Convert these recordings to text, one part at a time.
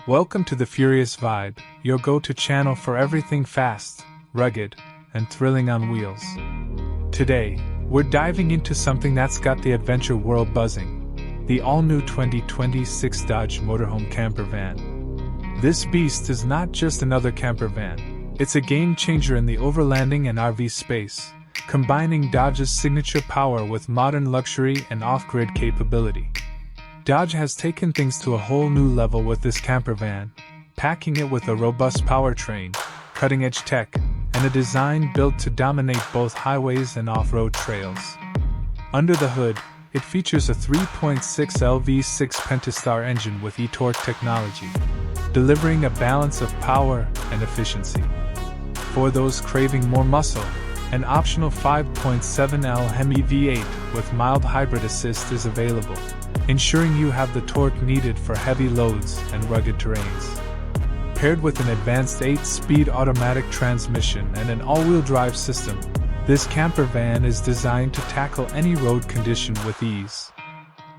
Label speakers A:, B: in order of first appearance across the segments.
A: Welcome to the Furious Vibe, your go-to channel for everything fast, rugged, and thrilling on wheels. Today, we're diving into something that's got the adventure world buzzing: the all-new 2026 Dodge Motorhome Camper van. This beast is not just another camper van, it's a game-changer in the overlanding and RV space, combining Dodge's signature power with modern luxury and off-grid capability. Dodge has taken things to a whole new level with this camper van, packing it with a robust powertrain, cutting-edge tech, and a design built to dominate both highways and off-road trails. Under the hood, it features a 3.6L V6 Pentastar engine with e-torque technology, delivering a balance of power and efficiency. For those craving more muscle, an optional 5.7L Hemi V8 with mild hybrid assist is available, ensuring you have the torque needed for heavy loads and rugged terrains. Paired with an advanced 8-speed automatic transmission and an all-wheel drive system, this camper van is designed to tackle any road condition with ease.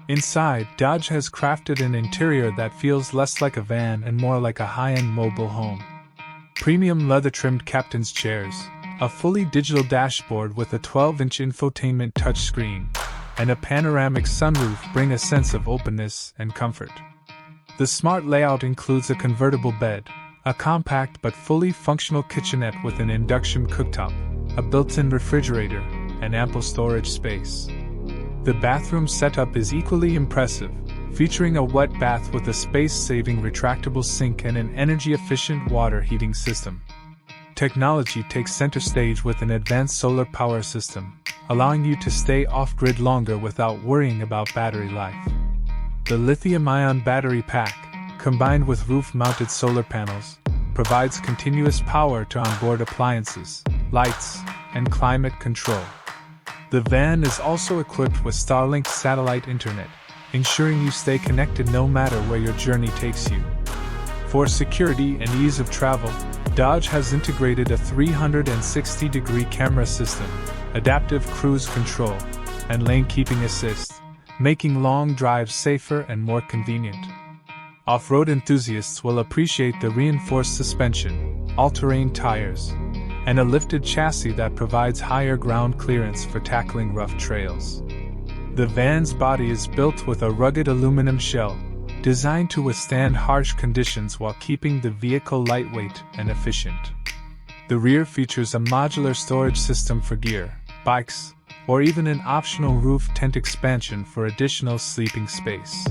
A: Inside, Dodge has crafted an interior that feels less like a van and more like a high-end mobile home. Premium leather-trimmed captain's chairs, a fully digital dashboard with a 12-inch infotainment touchscreen, and a panoramic sunroof bring a sense of openness and comfort. The smart layout includes a convertible bed, a compact but fully functional kitchenette with an induction cooktop, a built-in refrigerator, and ample storage space. The bathroom setup is equally impressive, featuring a wet bath with a space-saving retractable sink and an energy-efficient water heating system. Technology takes center stage with an advanced solar power system, allowing you to stay off-grid longer without worrying about battery life. The lithium-ion battery pack, combined with roof-mounted solar panels, provides continuous power to onboard appliances, lights, and climate control. The van is also equipped with Starlink satellite internet, ensuring you stay connected no matter where your journey takes you. For security and ease of travel, Dodge has integrated a 360-degree camera system, adaptive cruise control, and lane-keeping assist, making long drives safer and more convenient. Off-road enthusiasts will appreciate the reinforced suspension, all-terrain tires, and a lifted chassis that provides higher ground clearance for tackling rough trails. The van's body is built with a rugged aluminum shell, designed to withstand harsh conditions while keeping the vehicle lightweight and efficient. The rear features a modular storage system for gear, bikes, or even an optional roof tent expansion for additional sleeping space.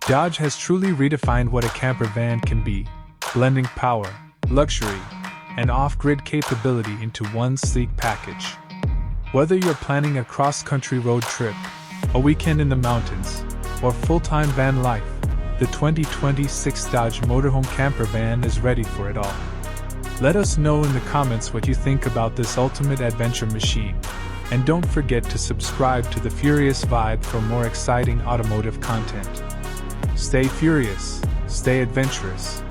A: Dodge has truly redefined what a camper van can be, blending power, luxury, and off-grid capability into one sleek package. Whether you're planning a cross-country road trip, a weekend in the mountains, or full-time van life, the 2026 Dodge Motorhome Camper van is ready for it all. Let us know in the comments what you think about this ultimate adventure machine, and don't forget to subscribe to the Furious Vibe for more exciting automotive content. Stay furious, stay adventurous,